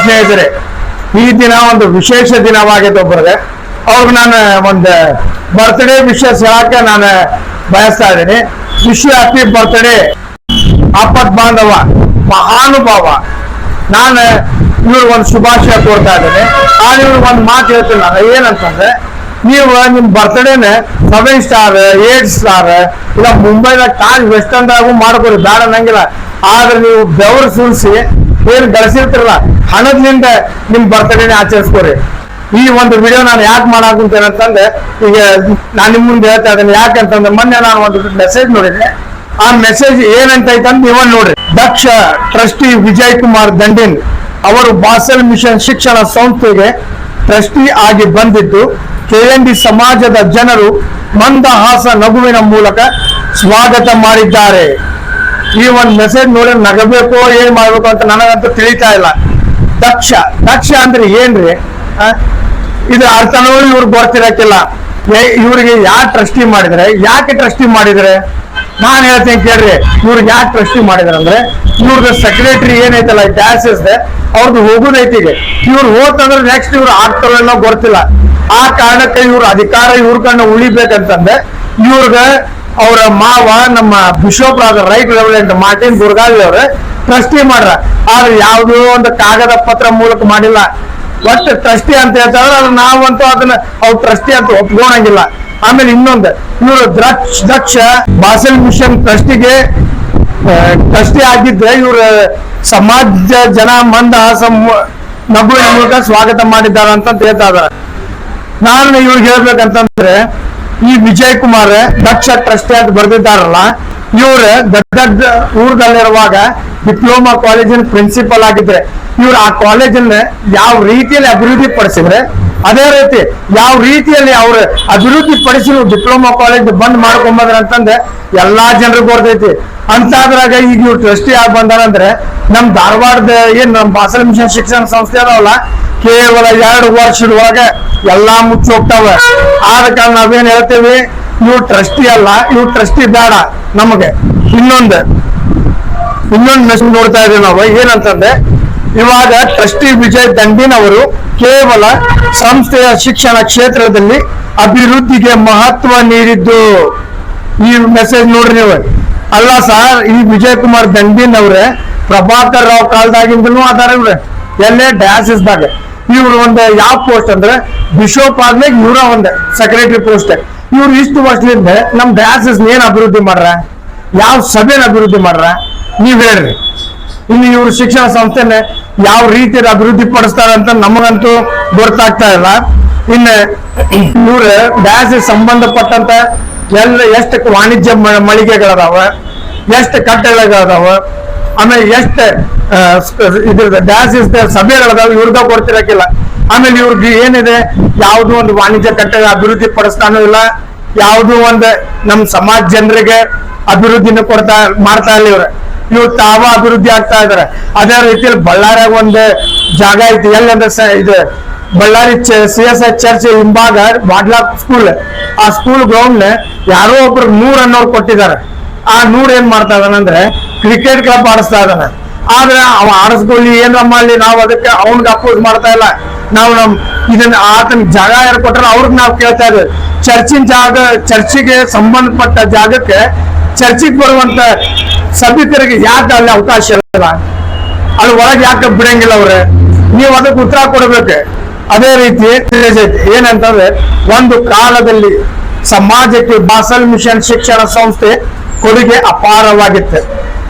ಸ್ನೇಹಿತರೆ, ಈ ದಿನ ಒಂದು ವಿಶೇಷ ದಿನವಾಗಿದೆ. ಒಬ್ಬರಿಗೆ ಅವ್ರಿಗೆ ನಾನು ಒಂದು ಬರ್ತ್ಡೇ ವಿಶಸ್ ಹೇಳಕ್ಕೆ ನಾನು ಬಯಸ್ತಾ ಇದ್ದೀನಿ. ವಿಶ್ ಹ್ಯಾಪಿ ಬರ್ತ್ಡೇ ಆಪತ್ ಬಾಂಧವ ಮಹಾನುಭಾವ. ನಾನು ಇವ್ರಿಗೊಂದು ಶುಭಾಶಯ ಕೋರ್ತಾ ಇದ್ದೀನಿ. ಇವ್ರಿಗೆ ಒಂದು ಮಾತು ಹೇಳ್ತೀನಿ ನಾನು, ಏನಂತಂದ್ರೆ ನೀವು ನಿಮ್ ಬರ್ತ್ಡೇನ 7 ಸ್ಟಾರ್ 8 ಸ್ಟಾರ್ ಇಲ್ಲ ಮುಂಬೈದಾಗ ತಾಜ್ ವೆಸ್ಟರ್ನ್ದಾಗೂ ಮಾಡ್ಕೊರಿ, ಬೇಡ ಅನ್ನಂಗಿಲ್ಲ. ಆದ್ರೆ ನೀವು ಬೆವರು ಸುರಿಸಿ ಏನ್ ಗಳಿಸಿರ್ತಿರಲ್ಲ ಹಣದಿಂದ ನಿಮ್ ಬರ್ತ್ಡೇನ ಆಚರಿಸ್ಕೋರಿ. ಈ ಒಂದು ವಿಡಿಯೋ ನಾನು ಯಾಕೆ ಮಾಡಾಕುಂತೇನೆ ಅಂತಂದ್ರೆ, ಈಗ ನಾನು ನಿಮ್ ಮುಂದೆ ಹೇಳ್ತಾ ಇದ್ದೇನೆ. ಯಾಕಂತಂದ್ರೆ ಮೊನ್ನೆ ನಾನು ಒಂದು ಮೆಸೇಜ್ ನೋಡಿದ್ದೆ. ಆ ಮೆಸೇಜ್ ಏನಂತ ಐತಂತ ನೀವ ನೋಡ್ರಿ. ದಕ್ಷ ಟ್ರಸ್ಟಿ ವಿಜಯ್ ಕುಮಾರ್ ದಂಡಿನ್ ಅವರು ಬಾಸೆಲ್ ಮಿಷನ್ ಶಿಕ್ಷಣ ಸಂಸ್ಥೆಗೆ ಟ್ರಸ್ಟಿ ಆಗಿ ಬಂದಿದ್ದು, KND ಸಮಾಜದ ಜನರು ಮಂದಹಾಸ ನಗುವಿನ ಮೂಲಕ ಸ್ವಾಗತ ಮಾಡಿದ್ದಾರೆ. ಈ ಒಂದು ಮೆಸೇಜ್ ನೋಡಿ ನಗಬೇಕು ಏನ್ ಮಾಡ್ಬೇಕು ಅಂತ ನನಗಂತೂ ತಿಳಿತಾ ಇಲ್ಲ. ದಕ್ಷ ಅಂದ್ರೆ ಏನ್ರಿ? ಇದ್ರ ಅರ್ಥನೂ ಇವ್ರಿಗೆ ಗೊತ್ತಿರಕ್ಕಿಲ್ಲ. ಇವ್ರಿಗೆ ಯಾಕೆ ಟ್ರಸ್ಟಿ ಮಾಡಿದ್ರೆ, ಯಾಕೆ ಟ್ರಸ್ಟಿ ಮಾಡಿದ್ರೆ ನಾನು ಹೇಳ್ತೇನೆ ಕೇಳ್ರಿ. ಇವ್ರಿಗೆ ಯಾಕೆ ಟ್ರಸ್ಟಿ ಮಾಡಿದಾರೆ ಅಂದ್ರೆ, ಇವ್ರದ್ದು ಸೆಕ್ರೆಟರಿ ಏನೈತಲ್ಲ ಡ್ಯಾಸಸ್ ಅವ್ರದ್ದು ಹೋಗುದೈತಿ. ಈಗ ಇವ್ರು ಹೋತಂದ್ರೆ ನೆಕ್ಸ್ಟ್ ಇವ್ರು ಆಗ್ತಾರೋ ಏನೋ ಗೊತ್ತಿಲ್ಲ. ಆ ಕಾರಣಕ್ಕೆ ಇವ್ರ ಅಧಿಕಾರ ಇವ್ರ ಕಣ್ಣ ಉಳಿಬೇಕಂತಂದ್ರೆ ಇವ್ರಗ ಅವರ ಮಾವ ನಮ್ಮ ಬಿಷಪ್ ಆದ ರೈಟ್ ರೆವರೆಂಡ್ ಮಾರ್ಟಿನ್ ಗುರ್ಗಾವಿ ಅವ್ರ ಟ್ರಸ್ಟಿ ಮಾಡ್ರ. ಆದ್ರೆ ಯಾವುದೋ ಒಂದು ಕಾಗದ ಪತ್ರ ಮೂಲಕ ಮಾಡಿಲ್ಲ. ಒಟ್ಟು ಟ್ರಸ್ಟಿ ಅಂತ ಹೇಳ್ತಾರೆ. ಆದ್ರೆ ನಾವಂತೂ ಅದನ್ನ ಅವ್ರು ಟ್ರಸ್ಟಿ ಅಂತ ಒಪ್ಕೊಳಂಗಿಲ್ಲ. ಆಮೇಲೆ ಇನ್ನೊಂದು, ಇವರು ದಕ್ಷ ಬಾಸೆಲ್ ಮಿಷನ್ ಟ್ರಸ್ಟಿಗೆ ಟ್ರಸ್ಟಿ ಆಗಿದ್ರೆ ಇವ್ರ ಸಮಾಜ ಜನ ಮಂದಹಾಸ ನಗುವಿನ ಮೂಲಕ ಸ್ವಾಗತ ಮಾಡಿದ್ದಾರೆ ಅಂತ ಹೇಳ್ತಾ ಇದಾರೆ. ನಾನು ಇವ್ರಿಗೆ ಹೇಳ್ಬೇಕಂತಂದ್ರೆ, ಈ ವಿಜಯ್ ಕುಮಾರ್ ದಕ್ಷ ಟ್ರಸ್ಟಿ ಅಂತ ಬರ್ದಿದ್ದಾರಲ್ಲ, ಇವ್ರ ಗದಗ ಊರದಲ್ಲಿರುವಾಗ ಡಿಪ್ಲೊಮಾ ಕಾಲೇಜಿನ ಪ್ರಿನ್ಸಿಪಲ್ ಆಗಿದ್ರೆ ಇವ್ರು ಆ ಕಾಲೇಜನ್ನ ಯಾವ ರೀತಿಯಲ್ಲಿ ಅಭಿವೃದ್ಧಿ ಪಡಿಸಿದ್ರೆ ಅದೇ ರೀತಿ ಯಾವ ರೀತಿಯಲ್ಲಿ ಅವ್ರ ಅಭಿವೃದ್ಧಿ ಪಡಿಸಿ ಡಿಪ್ಲೊಮಾ ಕಾಲೇಜ್ ಬಂದ್ ಮಾಡ್ಕೊಂಬಂದ್ರ ಅಂತಂದ್ರೆ ಎಲ್ಲಾ ಜನರಿಗೂ ಗೊತ್ತೈತಿ. ಅಂತಾದ್ರಾಗ ಈಗ ಇವ್ರು ಟ್ರಸ್ಟಿ ಆಗಿ ಬಂದಾರಂದ್ರೆ ನಮ್ ಧಾರವಾಡದ ಏನ್ ನಮ್ ಬಾಸೆಲ್ ಮಿಷನ್ ಶಿಕ್ಷಣ ಸಂಸ್ಥೆ ಅದಾವಲ್ಲ, ಕೇವಲ 2 ವರ್ಷದ ಒಳಗೆ ಎಲ್ಲಾ ಮುಚ್ಚಿ ಹೋಗ್ತಾವೆ. ಆದ ಕಾರಣ ನಾವೇನ್ ಹೇಳ್ತೇವಿ, ಇವ್ರು ಟ್ರಸ್ಟಿ ಅಲ್ಲ, ಇವ್ರು ಟ್ರಸ್ಟಿ ಬೇಡ ನಮಗೆ. ಇನ್ನೊಂದು ಮೆಸೇಜ್ ನೋಡ್ತಾ ಇದೀವಿ ನಾವು. ಏನಂತಂದ್ರೆ, ಇವಾಗ ಟ್ರಸ್ಟಿ ವಿಜಯ್ ದಂಡಿನ್ ಅವರು ಕೇವಲ ಸಂಸ್ಥೆಯ ಶಿಕ್ಷಣ ಕ್ಷೇತ್ರದಲ್ಲಿ ಅಭಿವೃದ್ಧಿಗೆ ಮಹತ್ವ ನೀಡಿದ್ದು. ಈ ಮೆಸೇಜ್ ನೋಡ್ರಿ ನೀವು. ಅಲ್ಲ ಸರ್, ಈ ವಿಜಯ್ ಕುಮಾರ್ ದಂಡಿನ್ ಅವ್ರೆ ಪ್ರಭಾಕರ್ ರಾವ್ ಕಾಲದಾಗಿಂದನೂ ಅದಾರ. ಇವ್ರೆ ಎಲ್ಲೇ ಡ್ಯಾಸಸ್ದಾಗ ಇವ್ರು ಒಂದು ಯಾವ ಪೋಸ್ಟ್ ಅಂದ್ರೆ ಬಿಷಪ್ ಆದ್ಮೇಲೆ ಇವರ ಒಂದು ಸೆಕ್ರೆಟರಿ ಪೋಸ್ಟ್. ಇವ್ರು ಇಷ್ಟು ವರ್ಷದಿಂದ ನಮ್ ಡ್ಯಾಸಸ್ ಏನ್ ಅಭಿವೃದ್ಧಿ ಮಾಡ್ರ, ಯಾವ ಸಭೆನ ಅಭಿವೃದ್ಧಿ ಮಾಡ್ರ ನೀವ್ ಹೇಳ್ರಿ. ಇನ್ನು ಇವ್ರು ಶಿಕ್ಷಣ ಸಂಸ್ಥೆನ ಯಾವ ರೀತಿಯಲ್ಲಿ ಅಭಿವೃದ್ಧಿ ಪಡಿಸ್ತಾರ ಅಂತ ನಮಗಂತೂ ಗೊತ್ತಾಗ್ತಾ ಇಲ್ಲ. ಇನ್ನು ಇವ್ರ ಡ್ಯಾಸಸ್ ಸಂಬಂಧಪಟ್ಟಂತ ಎಷ್ಟು ವಾಣಿಜ್ಯ ಮಳಿಗೆಗಳದಾವ, ಎಷ್ಟು ಕಟ್ಟಡಗಳದಾವ, ಆಮೇಲೆ ಎಷ್ಟು ಇದ್ರ ಡ್ಯಾಸಸ್ ಸಭೆಗಳದಾವ, ಇವ್ರದ ಕೊಡ್ತಿರಕ್ಕಿಲ್ಲ. ಆಮೇಲೆ ಇವ್ರಿಗೆ ಏನಿದೆ, ಯಾವ್ದು ಒಂದು ವಾಣಿಜ್ಯ ಕಟ್ಟಡ ಅಭಿವೃದ್ಧಿ ಪಡಿಸ್ತಾನೂ ಇಲ್ಲ, ಯಾವ್ದು ಒಂದು ನಮ್ ಸಮಾಜ ಜನರಿಗೆ ಅಭಿವೃದ್ಧಿನ ಮಾಡ್ತಾ ಇಲ್ಲ. ಇವ್ರು ತಾವ ಅಭಿವೃದ್ಧಿ ಆಗ್ತಾ ಇದಾರೆ. ಅದೇ ರೀತಿಯಲ್ಲಿ ಬಳ್ಳಾರಿಯಾಗ ಒಂದು ಜಾಗ ಐತಿ. ಎಲ್ಲಂದ್ರೆ ಇದು ಬಳ್ಳಾರಿ CSI ಚರ್ಚ್ ಹಿಂಭಾಗ ವಾಡ್ಲಾ ಸ್ಕೂಲ್, ಆ ಸ್ಕೂಲ್ ಗ್ರೌಂಡ್ ಯಾರೋ ಒಬ್ರು 100 ಅನ್ನೋರು ಕೊಟ್ಟಿದ್ದಾರೆ. ಆ 100 ಏನ್ ಮಾಡ್ತಾ ಇದಾನಂದ್ರೆ ಕ್ರಿಕೆಟ್ ಕ್ಲಬ್ ಆಡಿಸ್ತಾ ಇದಾನೆ. ಆದ್ರೆ ಅವ ಆಡಿಸ್ಕೊಳ್ಳಿ ಏನ್ರ ಮಾಡ್ಲಿ, ನಾವು ಅದಕ್ಕೆ ಅವನ್ಗೆ ಅಪೋಸ್ ಮಾಡ್ತಾ ಇಲ್ಲ. ನಾವು ಇದನ್ನ ಆತನ ಜಾಗ ಯಾರು ಕೊಟ್ಟಾರ ಅವ್ರಿಗೆ ನಾವು ಕೇಳ್ತಾ ಇದ್ದೇವೆ. ಚರ್ಚಿನ ಜಾಗ, ಚರ್ಚಿಗೆ ಸಂಬಂಧಪಟ್ಟ ಜಾಗಕ್ಕೆ ಚರ್ಚಿಗೆ ಬರುವಂತ ಸಭಿಕರಿಗೆ ಯಾಕೆ ಅಲ್ಲಿ ಅವಕಾಶ ಇಲ್ಲ, ಅಲ್ಲಿ ಒಳಗೆ ಯಾಕೆ ಬಿಡಂಗಿಲ್ಲ ಅವ್ರೆ? ನೀವು ಅದಕ್ಕೆ ಉತ್ತರ ಕೊಡ್ಬೇಕು. ಅದೇ ರೀತಿ ಏನಂತಂದ್ರೆ, ಒಂದು ಕಾಲದಲ್ಲಿ ಸಮಾಜಕ್ಕೆ ಬಾಸೆಲ್ ಮಿಷನ್ ಶಿಕ್ಷಣ ಸಂಸ್ಥೆ ಕೊಡುಗೆ ಅಪಾರವಾಗಿತ್ತು.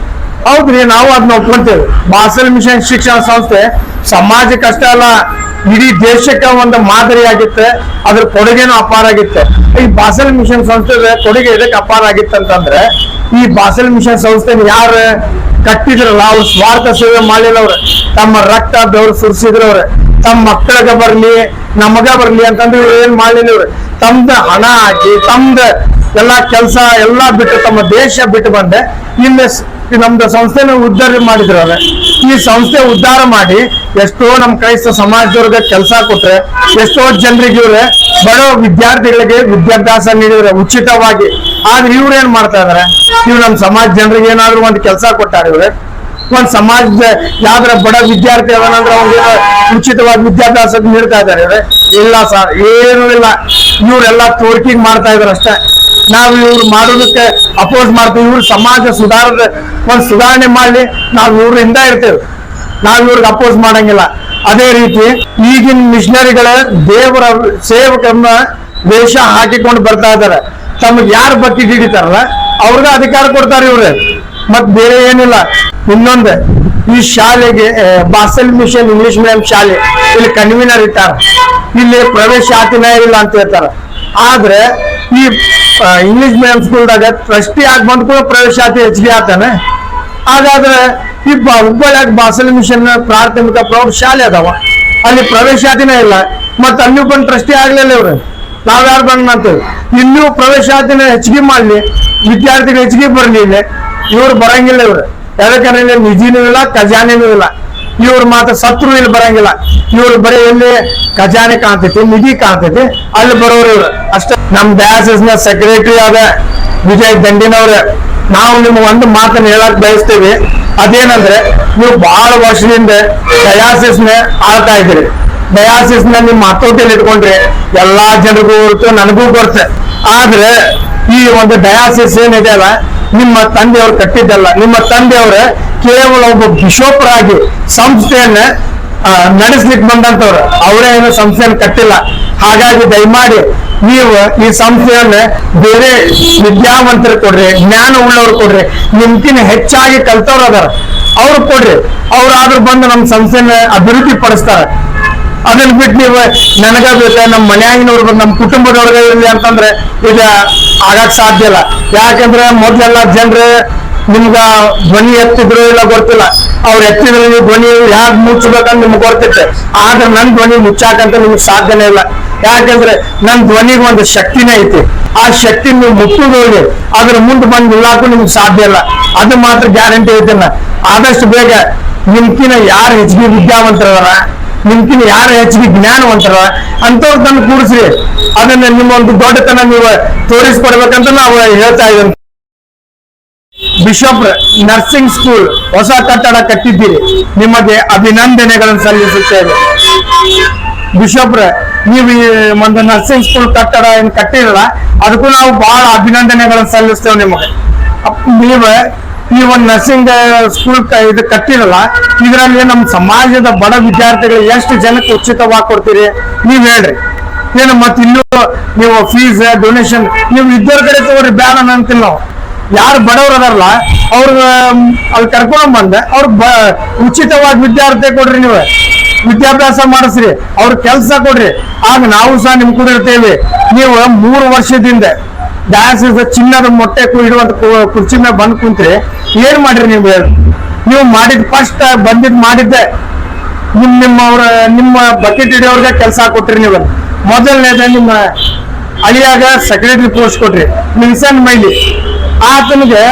ಹೌದ್ರಿ, ನಾವು ಅದನ್ನ ಒಪ್ಕೊಂತೇವೆ. ಬಾಸೆಲ್ ಮಿಷನ್ ಶಿಕ್ಷಣ ಸಂಸ್ಥೆ ಸಮಾಜಕ್ಕೆ ಅಷ್ಟೇ ಅಲ್ಲ, ಇಡೀ ದೇಶಕ್ಕೆ ಒಂದು ಮಾದರಿಯಾಗಿತ್ತೆ. ಅದ್ರ ಕೊಡುಗೆನೂ ಅಪಾರ ಆಗಿತ್ತೆ. ಈ ಬಾಸೆಲ್ ಮಿಷನ್ ಸಂಸ್ಥೆ ಕೊಡುಗೆ ಇದಕ್ಕೆ ಅಪಾರ ಆಗಿತ್ತಂತಂದ್ರೆ, ಈ ಬಾಸೆಲ್ ಮಿಷನ್ ಸಂಸ್ಥೆ ಯಾರು ಕಟ್ಟಿದ್ರಲ್ಲ ಅವ್ರು ಸ್ವಾರ್ಥ ಸೇವೆ ಮಾಡಲಿಲ್ಲ. ಅವ್ರು ತಮ್ಮ ರಕ್ತ ಬೆವರು ಸುರಿಸಿದ್ರು. ಅವ್ರು ತಮ್ಮ ಮಕ್ಕಳಿಗೆ ಬರ್ಲಿ ನಮಗ ಬರ್ಲಿ ಅಂತಂದ್ರೆ ಇವ್ರು ಏನ್ ಮಾಡ್ಲಿಲ್ಲ. ಇವ್ರು ತಮ್ದ ಹಣ ಹಾಕಿ ತಮ್ದ ಎಲ್ಲಾ ಕೆಲಸ ಎಲ್ಲಾ ಬಿಟ್ಟು ತಮ್ಮ ದೇಶ ಬಿಟ್ಟು ಬಂದೆ ಇಲ್ಲಿ ನಮ್ದು ಸಂಸ್ಥೆನ ಉದ್ಧಾರ ಮಾಡಿದ್ರು. ಅವ್ರೆ ಈ ಸಂಸ್ಥೆ ಉದ್ಧಾರ ಮಾಡಿ ಎಷ್ಟೋ ನಮ್ ಕ್ರೈಸ್ತ ಸಮಾಜದವ್ರಿಗೆ ಕೆಲಸ ಕೊಟ್ರೆ, ಎಷ್ಟೋ ಜನರಿಗೆ ಇವ್ರೆ ಬಡ ವಿದ್ಯಾರ್ಥಿಗಳಿಗೆ ವಿದ್ಯಾಭ್ಯಾಸ ನೀಡಿದ್ರೆ ಉಚಿತವಾಗಿ. ಆದ್ರೆ ಇವ್ರು ಏನ್ ಮಾಡ್ತಾ ಇದಾರೆ, ಇವ್ರು ನಮ್ ಸಮಾಜ ಜನರಿಗೆ ಏನಾದ್ರು ಒಂದು ಕೆಲಸ ಕೊಟ್ಟಾರೆ. ಒಂದ್ ಸಮಾಜದ ಯಾವ್ದಾರ ಬಡ ವಿದ್ಯಾರ್ಥಿ ಅವನಂದ್ರೆ ಅವ್ರಿಗೆ ಉಚಿತವಾಗಿ ವಿದ್ಯಾಭ್ಯಾಸ ನೀಡ್ತಾ ಇದಾರೆ ಇವ್ರೆ? ಇಲ್ಲ ಸರ್, ಏನೂ ಇಲ್ಲ. ಇವರೆಲ್ಲ ತೋರ್ಕಿಂಗ್ ಮಾಡ್ತಾ ಇದಾರೆ ಅಷ್ಟೇ. ನಾವು ಇವ್ರು ಮಾಡೋದಕ್ಕೆ ಅಪೋಸ್ ಮಾಡ್ತೀವಿ. ಇವ್ರು ಸಮಾಜ ಒಂದ್ ಸುಧಾರಣೆ ಮಾಡ್ಲಿ, ನಾವು ಇವ್ರಿಂದ ಇರ್ತೇವೆ, ನಾವ್ ಇವ್ರಿಗೆ ಅಪೋಸ್ ಮಾಡಂಗಿಲ್ಲ. ಅದೇ ರೀತಿ ಈಗಿನ ಮಿಷನರಿಗಳ ದೇವರ ಸೇವಕರನ್ನ ವೇಷ ಹಾಕಿಕೊಂಡು ಬರ್ತಾ ಇದಾರೆ. ತಮಗೆ ಯಾರು ಬತ್ತಿ ಹಿಡಿತಾರಲ್ಲ ಅವ್ರಿಗೆ ಅಧಿಕಾರ ಕೊಡ್ತಾರೆ ಇವ್ರೆ, ಮತ್ ಬೇರೆ ಏನಿಲ್ಲ. ಇನ್ನೊಂದು, ಈ ಶಾಲೆಗೆ ಬಾಸಲ್ ಮಿಷನ್ ಇಂಗ್ಲಿಷ್ ಮೀಡಿಯಂ ಶಾಲೆ ಇಲ್ಲಿ ಕನ್ವೀನರ್ ಇಟ್ಟಾರ, ಇಲ್ಲಿ ಪ್ರವೇಶಾತಿನೇ ಇಲ್ಲ ಅಂತ ಹೇಳ್ತಾರ. ಆದ್ರೆ ಈ ಇಂಗ್ಲಿಷ್ ಮೀಡಿಯಂ ಸ್ಕೂಲ್ದಾಗ ಟ್ರಸ್ಟಿ ಆಗಿ ಬಂದ್ ಕೂಡ ಪ್ರವೇಶಾತಿ ಹೆಚ್ಚಿಗೆ ಆತಾನೆ. ಹಾಗಾದ್ರೆ ಈ ಹುಬ್ಬಳ್ಳಿಯಾಗ ಬಾಸಲ್ ಮಿಷನ್ ಪ್ರಾಥಮಿಕ ಪ್ರೌಢ ಶಾಲೆ ಅದಾವ, ಅಲ್ಲಿ ಪ್ರವೇಶಾತಿನೇ ಇಲ್ಲ. ಮತ್ತ ಅಲ್ಲಿ ಬಂದು ಟ್ರಸ್ಟಿ ಆಗ್ಲಿಲ್ಲ ಇವ್ರು, ನಾವ್ಯಾರು ಬಂದ್ ಮಾಡ್ತೇವೆ. ಇನ್ನೂ ಪ್ರವೇಶಾತಿನ ಹೆಚ್ಚಿಗೆ ಮಾಡ್ಲಿ, ವಿದ್ಯಾರ್ಥಿಗಳು ಹೆಚ್ಚಿಗೆ ಬರ್ಲಿ. ಇವ್ರು ಬರಂಗಿಲ್ಲ. ಇವ್ರು ಯಾಕಂದ್ರೆ ಇಲ್ಲಿ ನಿಧಿನೂ ಇಲ್ಲ, ಖಜಾನೆನೂ ಇಲ್ಲ. ಇವ್ರು ಮಾತ್ರ ಸತ್ರು ಇಲ್ಲಿ ಬರಂಗಿಲ್ಲ. ಇವ್ರು ಬರೀ ಎಲ್ಲಿ ಖಜಾನೆ ಕಾಣ್ತೈತಿ, ನಿಧಿ ಕಾಣ್ತೈತಿ, ಅಲ್ಲಿ ಬರೋರು ಇವ್ರು ಅಷ್ಟೇ. ನಮ್ ಡಯಾಸಿಸ್ ನ ಸೆಕ್ರೆಟರಿ ಆದ ವಿಜಯ್ ದಂಡಿನವ್ರ, ನಾವು ನಿಮ್ಗೆ ಒಂದು ಮಾತನ್ನ ಹೇಳಕ್ ಬಯಸ್ತೇವೆ. ಅದೇನಂದ್ರೆ, ನೀವು ಬಹಳ ವರ್ಷದಿಂದ ಡಯಾಸಿಸ್ ನ ಆಳ್ತಾ ಇದ್ದೀರಿ. ಡಯಾಸಿಸ್ ನ ನಿಮ್ಮ ಹತೋಟಿಯಲ್ಲಿ ಇಟ್ಕೊಂಡ್ರೆ ಎಲ್ಲಾ ಜನರಿಗೂ ಹೊರತು ನನಗೂ ಬರುತ್ತೆ. ಆದ್ರೆ ಈ ಒಂದು ಡಯಾಸಿಸ್ ಏನಿದೆ ಅಲ್ಲ, ನಿಮ್ಮ ತಂದೆಯವರು ಕಟ್ಟಿದ್ದಲ್ಲ. ನಿಮ್ಮ ತಂದೆಯವರ ಕೇವಲ ಒಬ್ಬ ಬಿಷೋಪರಾಗಿ ಸಂಸ್ಥೆಯನ್ನ ನಡೆಸ್ಲಿಕ್ಕೆ ಬಂದಂತವ್ರು, ಅವರೇ ಏನು ಸಂಸ್ಥೆಯನ್ನು ಕಟ್ಟಿಲ್ಲ. ಹಾಗಾಗಿ ದಯಮಾಡಿ ನೀವು ಈ ಸಂಸ್ಥೆಯನ್ನ ಬೇರೆ ವಿದ್ಯಾವಂತರು ಕೊಡ್ರಿ, ಜ್ಞಾನ ಉಳ್ಳವ್ರು ಕೊಡ್ರಿ, ನಿಮ್ಗಿನ ಹೆಚ್ಚಾಗಿ ಕಲ್ತವ್ರು ಅದಾರ ಅವ್ರು ಕೊಡ್ರಿ. ಅವ್ರಾದ್ರೂ ಬಂದು ನಮ್ಮ ಸಂಸ್ಥೆನ ಅಭಿವೃದ್ಧಿ ಪಡಿಸ್ತಾರೆ. ಅದನ್ನ ಬಿಟ್ಟು ನೀವು ನನಗ ಬೇಕ, ನಮ್ಮ ಮನ್ಯಾಗಿನವ್ರು ಬಂದು ನಮ್ಮ ಕುಟುಂಬದವ್ರಿಗೆ ಇರಲಿ ಅಂತಂದ್ರೆ ಇದು ಆಗಕ್ ಸಾಧ್ಯ ಇಲ್ಲ. ಯಾಕಂದ್ರೆ ಮೊದ್ಲೆಲ್ಲ ಜನರು ನಿಮ್ಗ ಧ್ವನಿ ಎತ್ತಿದ್ರು ಇಲ್ಲ ಗೊತ್ತಿಲ್ಲ, ಅವ್ರು ಎತ್ತಿದ್ರೆ ನೀವು ಧ್ವನಿ ಯಾಕೆ ಮುಚ್ಚಬೇಕಂತ ನಿಮ್ಗೆ ಗೊತ್ತಿತ್ತೆ. ಆದ್ರೆ ನನ್ ಧ್ವನಿ ಮುಚ್ಚಾಕಂತ ನಿಮ್ಗೆ ಸಾಧ್ಯನೇ ಇಲ್ಲ. ಯಾಕಂದ್ರೆ ನನ್ ಧ್ವನಿಗೆ ಒಂದು ಶಕ್ತಿನೇ ಐತಿ. ಆ ಶಕ್ತಿ ನೀವು ಮುಟ್ಟುದೋಗಿ ಅದ್ರ ಮುಂದೆ ಬಂದು ನಿಲ್ಲಾಕು ನಿಮ್ಗೆ ಸಾಧ್ಯ ಇಲ್ಲ. ಅದು ಮಾತ್ರ ಗ್ಯಾರಂಟಿ ಐತಿನ. ಆದಷ್ಟು ಬೇಗ ನಿಮ್ಕಿನ ಯಾರು ಹೆಚ್ಚಿಗೆ ವಿದ್ಯಾವಂತರದಾರ, ನಿಮ್ಕಿನ ಯಾರು ಹೆಚ್ಚಿಗೆ ಜ್ಞಾನವಂತರ ಅಂತವ್ರು ತಂದು ಕೂಡಿಸ್ರಿ. ಅದನ್ನ ನಿಮ್ಮ ಒಂದು ದೊಡ್ಡತನ ನೀವು ತೋರಿಸ್ಕೊಡ್ಬೇಕಂತ ನಾವು ಹೇಳ್ತಾ ಇದ್ದೀವಿ. ಬಿಷಪ್ ನರ್ಸಿಂಗ್ ಸ್ಕೂಲ್ ಹೊಸ ಕಟ್ಟಡ ಕಟ್ಟಿದ್ದೀರಿ, ನಿಮಗೆ ಅಭಿನಂದನೆಗಳನ್ನು ಸಲ್ಲಿಸುತ್ತೇವೆ. ಬಿಷಪ್ ನೀವು ಈ ಒಂದು ನರ್ಸಿಂಗ್ ಸ್ಕೂಲ್ ಕಟ್ಟಡ ಏನ್ ಕಟ್ಟಿರಲ್ಲ, ಅದಕ್ಕೂ ನಾವು ಬಹಳ ಅಭಿನಂದನೆಗಳನ್ನು ಸಲ್ಲಿಸ್ತೇವೆ ನಿಮಗೆ. ನೀವು ಈ ಒಂದು ನರ್ಸಿಂಗ್ ಸ್ಕೂಲ್ ಇದು ಕಟ್ಟಿರಲ್ಲ, ಇದರಲ್ಲಿ ನಮ್ಮ ಸಮಾಜದ ಬಡ ವಿದ್ಯಾರ್ಥಿಗಳು ಎಷ್ಟು ಜನಕ್ಕೆ ಉಚಿತವಾಗಿ ಕೊಡ್ತೀರಿ ನೀವ್ ಹೇಳ್ರಿ. ಏನು ಮತ್ತೆ ಇಲ್ಲೂ ನೀವು ಫೀಸ್ ಡೊನೇಷನ್ ನೀವು ಇದ್ದವ್ರ ಕಡೆ ತಗೋರಿ, ಬ್ಯಾಡ ಅಂತಿಲ್ಲ. ನಾವು ಯಾರು ಬಡವ್ರು ಅದಾರಲ್ಲ ಅವ್ರಿಗೆ ಅಲ್ಲಿ ಕರ್ಕೊಂಡ್ ಬಂದೆ ಅವ್ರಿಗೆ ಉಚಿತವಾಗಿ ವಿದ್ಯಾರ್ಥಿ ಕೊಡ್ರಿ, ನೀವು ವಿದ್ಯಾಭ್ಯಾಸ ಮಾಡಿಸ್ರಿ, ಅವ್ರ ಕೆಲಸ ಕೊಡ್ರಿ. ಆಗ ನಾವು ಸಹ ನಿಮ್ ಕೂಡ ಇರ್ತೇವೆ. ನೀವು 3 ವರ್ಷದಿಂದ ಡಯಾಸಿಸ್ ಚಿನ್ನದ ಮೊಟ್ಟೆ ಇಡುವಂತ ಕುರ್ಚಿ ಮೇಲೆ ಬಂದ್ ಕುಂತ್ರಿ, ಏನ್ ಮಾಡ್ರಿ ನೀವು ಮಾಡಿದ್ ಫಸ್ಟ್ ಬಂದಿದ್ ಮಾಡಿದ್ದೆ ನಿಮ್ಮ ಬಕೆಟ್ ಹಿಡಿಯೋರ್ಗೆ ಕೆಲಸ ಕೊಟ್ರಿ. ನೀವು ಮೊದಲನೇದ ನಿಮ್ಮ ಅಳಿಯಾಗ ಸೆಕ್ರೆಟರಿ ಪೋಸ್ಟ್ ಕೊಟ್ರಿ, ಮಿಲ್ಸನ್ ಮೈಲಿ ಆತನಿಗೆ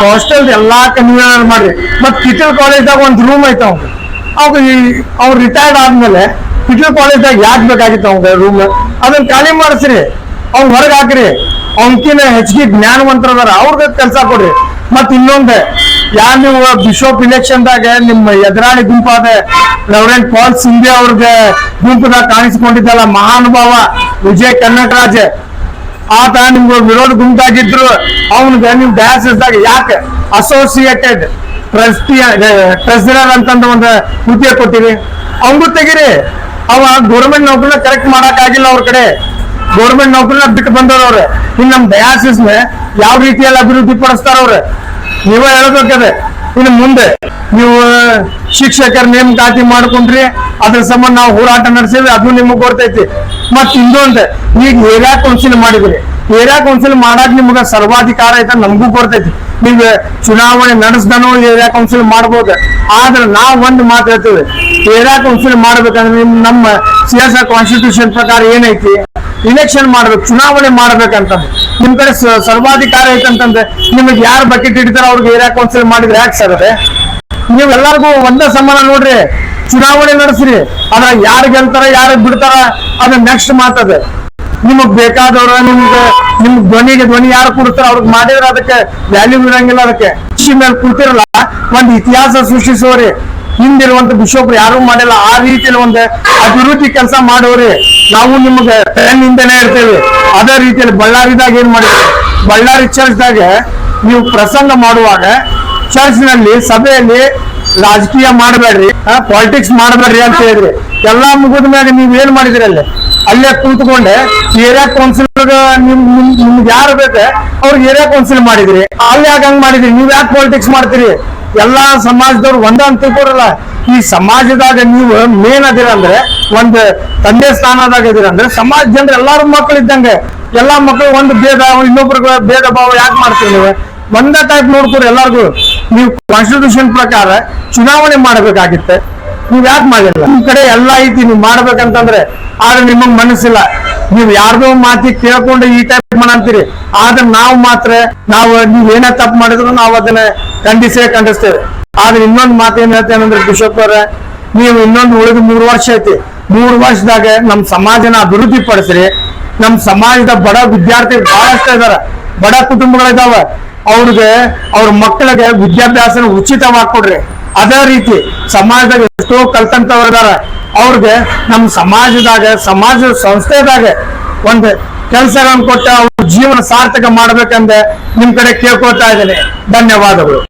ಹಾಸ್ಟೆಲ್ ಎಲ್ಲಾ ಕನ್ವೀನರ್ ಮಾಡ್ರಿ. ಮತ್ ಕಿಟಲ್ ಕಾಲೇಜ್ದಾಗ ಒಂದ್ ರೂಮ್ ಐತ ಅವ್ರು ರಿಟೈರ್ಡ್ ಆದ್ಮೇಲೆ ಕಿಟಲ್ ಕಾಲೇಜ್ದಾಗ ಯಾಕೆ ಬೇಕಾಗಿತ್ತು ಅವಂಗ ರೂಮ್, ಅದನ್ನ ಖಾಲಿ ಮಾಡಿಸ್ರಿ, ಅವ್ನ್ ಹೊರಗೆ ಹಾಕ್ರಿ. ಅವನ್ಕಿನ ಹೆಚ್ಚಿಗೆ ಜ್ಞಾನವಂತರದಾರ ಅವ್ರಿಗೆ ಕೆಲಸ ಕೊಡ್ರಿ. ಮತ್ ಇನ್ನೊಂದು, ಯಾರು ನೀವು ಬಿಷಪ್ ಇಲೆಕ್ಷನ್ದಾಗ ನಿಮ್ಮ ಎದುರಾಳಿ ಗುಂಪಾದ ರೆವರೆಂಡ್ ಪಾಲ್ ಸಿಂಧಿಯಾ ಅವ್ರಿಗೆ ಗುಂಪದಾಗ ಕಾಣಿಸಿಕೊಂಡಿದ್ದಲ್ಲ ಮಹಾನುಭಾವ ವಿಜಯ್ ಕನ್ನಟರಾಜ್, ಆತ ನಿಮ್ಗೆ ವಿರೋಧ ಗುಂಪಾಗಿದ್ರು. ಅವನ್ಗೆ ನೀವು ಡಯಾಸಿಸ್ದಾಗ ಯಾಕೆ ಅಸೋಸಿಯೇಟೆಡ್ ಟ್ರೆಸರರ್ ಅಂತಂದು ಒಂದು ಹುದ್ದೆ ಕೊಟ್ಟಿರಿ, ಅವಂಗೂ ತೆಗಿರಿ. ಅವ ಗೌರ್ಮೆಂಟ್ ನೌಕರಿನ ಕರೆಕ್ಟ್ ಮಾಡಕ್ ಆಗಿಲ್ಲ, ಅವ್ರ ಕಡೆ ಗೌರ್ಮೆಂಟ್ ನೌಕರಿನ ಬಿಟ್ಟು ಬಂದವ್ರವ್ರೆ. ಇನ್ನು ನಮ್ ಡಯಾಸಿಸ್ನ ಯಾವ ರೀತಿಯಲ್ಲಿ ಅಭಿವೃದ್ಧಿ ಪಡಿಸ್ತಾರ ಅವ್ರೆ ನೀವೇ ಹೇಳ್ಬೇಕದೆ. ಇನ್ನು ಮುಂದೆ ನೀವು ಶಿಕ್ಷಕರ ನೇಮಕಾತಿ ಮಾಡ್ಕೊಂಡ್ರಿ, ಅದ್ರ ಸಂಬಂಧ ನಾವು ಹೋರಾಟ ನಡೆಸಿದ್ವಿ, ಅದು ನಿಮಗ್ ಗೊತ್ತೈತಿ. ಮತ್ ಇನ್ನೊಂದು, ಈಗ ಏರಿಯಾ ಕೌನ್ಸಿಲ್ ಮಾಡಿದ್ರಿ, ಏರಿಯಾ ಕೌನ್ಸಿಲ್ ಮಾಡಾಕ್ ನಿಮ್ಗ ಸರ್ವಾಧಿಕಾರ ಐತ ನಮಗೂ ಬರ್ತೈತಿ. ನೀವು ಚುನಾವಣೆ ನಡೆಸ್ದನೋ ಏರಿಯಾ ಕೌನ್ಸಿಲ್ ಮಾಡ್ಬೋದು. ಆದ್ರೆ ನಾವ್ ಒಂದು ಮಾತು ಹೇಳ್ತೀವಿ, ಏರಿಯಾ ಕೌನ್ಸಿಲ್ ಮಾಡ್ಬೇಕಂದ್ರೆ ನಮ್ಮ CSR ಕಾನ್ಸ್ಟಿಟ್ಯೂಷನ್ ಪ್ರಕಾರ ಏನೈತಿ, ಇಲೆಕ್ಷನ್ ಮಾಡ್ಬೇಕು, ಚುನಾವಣೆ ಮಾಡ್ಬೇಕಂತ ನಿಮ್ ಕಡೆ ಸರ್ವಾಧಿಕಾರ ಐತಂತಂದ್ರೆ ನಿಮಗೆ ಯಾರು ಬಕೆಟ್ ಹಿಡಿತಾರ ಅವ್ರಿಗೆ ಏರಿಯಾ ಕೌನ್ಸಿಲ್ ಮಾಡಿದ್ರೆ ಯಾಕೆ ಸರದೆ? ನೀವು ಎಲ್ಲರಿಗೂ ಒಂದೇ ಸಮಾನ ನೋಡ್ರಿ, ಚುನಾವಣೆ ನಡೆಸ್ರಿ. ಅದ್ರ ಯಾರು ಗೆಲ್ತಾರ ಯಾರು ಬಿಡ್ತಾರ ಅದ ನೆಕ್ಸ್ಟ್ ಮಾತದ. ನಿಮಗ್ ಬೇಕಾದವ್ರ ನಿಮ್ ಧ್ವನಿ ಯಾರು ಕೊಡ್ತಾರ ಅವ್ರಿಗೆ ಮಾಡಿದ್ರೆ ಅದಕ್ಕೆ ವ್ಯಾಲ್ಯೂ ಇರಂಗಿಲ್ಲ. ಅದಕ್ಕೆ ಕೃಷಿ ಮೇಲೆ ಕೂತಿರಲ್ಲ, ಒಂದು ಇತಿಹಾಸ ಸೃಷ್ಟಿಸೋರಿ. ಹಿಂದಿರುವಂತ ಬಿಷಪ್ರು ಯಾರು ಮಾಡಿಲ್ಲ ಆ ರೀತಿಯಲ್ಲಿ ಒಂದು ಅಭಿವೃದ್ಧಿ ಕೆಲಸ ಮಾಡೋರಿ. ನಾವು ನಿಮ್ಗೆ ಹಿಂದೆನೆ ಇರ್ತೇವೆ. ಅದೇ ರೀತಿಯಲ್ಲಿ ಬಳ್ಳಾರಿದಾಗ ಏನ್ ಮಾಡಿದ್ರಿ, ಬಳ್ಳಾರಿ ಚರ್ಚ್ದಾಗ ನೀವು ಪ್ರಸಂಗ ಮಾಡುವಾಗ ಚರ್ಚ್ ನಲ್ಲಿ ಸಭೆಯಲ್ಲಿ ರಾಜಕೀಯ ಮಾಡಬೇಡ್ರಿ, ಪಾಲಿಟಿಕ್ಸ್ ಮಾಡಬೇಡ್ರಿ ಅಂತ ಹೇಳಿದ್ರಿ. ಎಲ್ಲಾ ಮುಗಿದ ಮ್ಯಾಗ ನೀವ್ ಏನ್ ಮಾಡಿದ್ರಿ, ಅಲ್ಲೇ ಕೂತ್ಕೊಂಡೆ ಏರಿಯಾ ಕೌನ್ಸಿಲ್ ನಿಮ್ಗೆ ಯಾರು ಬೇಕೆ ಅವ್ರಿಗೆ ಏರಿಯಾ ಕೌನ್ಸಿಲ್ ಮಾಡಿದ್ರಿ. ಅಲ್ಲಿ ಯಾಕೆ ಹಂಗ್ ಮಾಡಿದ್ರಿ? ನೀವ್ ಯಾಕೆ ಪಾಲಿಟಿಕ್ಸ್ ಮಾಡ್ತೀರಿ? ಎಲ್ಲಾ ಸಮಾಜದವ್ರು ಒಂದ ಅಂತ ತಿಳ್ಕೊರಲ್ಲ. ಈ ಸಮಾಜದಾಗ ನೀವು ಮೇನ್ ಅದಿರ ಅಂದ್ರೆ ಒಂದು ತಂದೆ ಸ್ಥಾನದಾಗ ಇದೀರ ಅಂದ್ರೆ ಸಮಾಜ ಜನರು ಎಲ್ಲಾರು ಮಕ್ಕಳು ಇದ್ದಂಗೆ. ಎಲ್ಲಾ ಮಕ್ಕಳು ಒಂದು ಭೇದ, ಇನ್ನೊಬ್ರಿಗೆ ಭೇದ ಭಾವ ಯಾಕೆ ಮಾಡ್ತೀವಿ? ನೀವು ಒಂದೇ ಟೈಪ್ ನೋಡ್ಕೊರಿ ಎಲ್ಲಾರ್ಗು. ನೀವು ಕಾನ್ಸ್ಟಿಟ್ಯೂಷನ್ ಪ್ರಕಾರ ಚುನಾವಣೆ ಮಾಡಬೇಕಾಗಿತ್ತೆ, ನೀವ್ ಯಾಕೆ ಮಾಡಿಲ್ಲ? ನಿಮ್ ಕಡೆ ಎಲ್ಲ ಐತಿ ನೀವು ಮಾಡ್ಬೇಕಂತಂದ್ರೆ, ಆದ್ರೆ ನಿಮಗ್ ಮನಸ್ಸಿಲ್ಲ. ನೀವು ಯಾರ್ದೋ ಮಾತಿ ಕೇಳ್ಕೊಂಡು ಈ ಟೈಪ್ ಮಾಡಂತೀರಿ. ಆದ್ರೆ ನಾವು ಮಾತ್ರ ನೀವ್ ಏನೇ ತಪ್ಪು ಮಾಡಿದ್ರು ನಾವು ಅದನ್ನ ಖಂಡಿಸ್ತೇವೆ. ಆದ್ರೆ ಇನ್ನೊಂದು ಮಾತು ಏನ್ ಹೇಳ್ತೇನೆ ಅಂದ್ರೆ ಬಿಷಪ್ ಅವರ, ನೀವು ಇನ್ನೊಂದು ಉಳಿದ 3 ವರ್ಷ ಐತಿ, 3 ವರ್ಷದಾಗ ನಮ್ ಸಮಾಜನ ಅಭಿವೃದ್ಧಿ ಪಡಿಸ್ರಿ. ನಮ್ ಸಮಾಜದ ಬಡ ವಿದ್ಯಾರ್ಥಿ ಬಹಳಷ್ಟು ಇದಾರ, ಬಡ ಕುಟುಂಬಗಳಿದಾವ. ಅವ್ರಿಗೆ ಅವ್ರ ಮಕ್ಕಳಿಗೆ ವಿದ್ಯಾಭ್ಯಾಸನ ಉಚಿತವಾಗಿ ಕೊಡ್ರಿ. ಅದೇ ರೀತಿ ಸಮಾಜದಾಗ ಎಷ್ಟೋ ಕಲ್ತಂತವ್ರಿದಾರ, ಅವ್ರಿಗೆ ನಮ್ ಸಮಾಜದ ಸಂಸ್ಥೆದಾಗ ಒಂದು ಕೆಲಸಗಳನ್ನು ಕೊಟ್ಟ ಅವ್ರ ಜೀವನ ಸಾರ್ಥಕ ಮಾಡ್ಬೇಕಂದ್ರೆ ನಿಮ್ ಕಡೆ ಕೇಳ್ಕೊಳ್ತಾ ಇದ್ದೇನೆ. ಧನ್ಯವಾದಗಳು.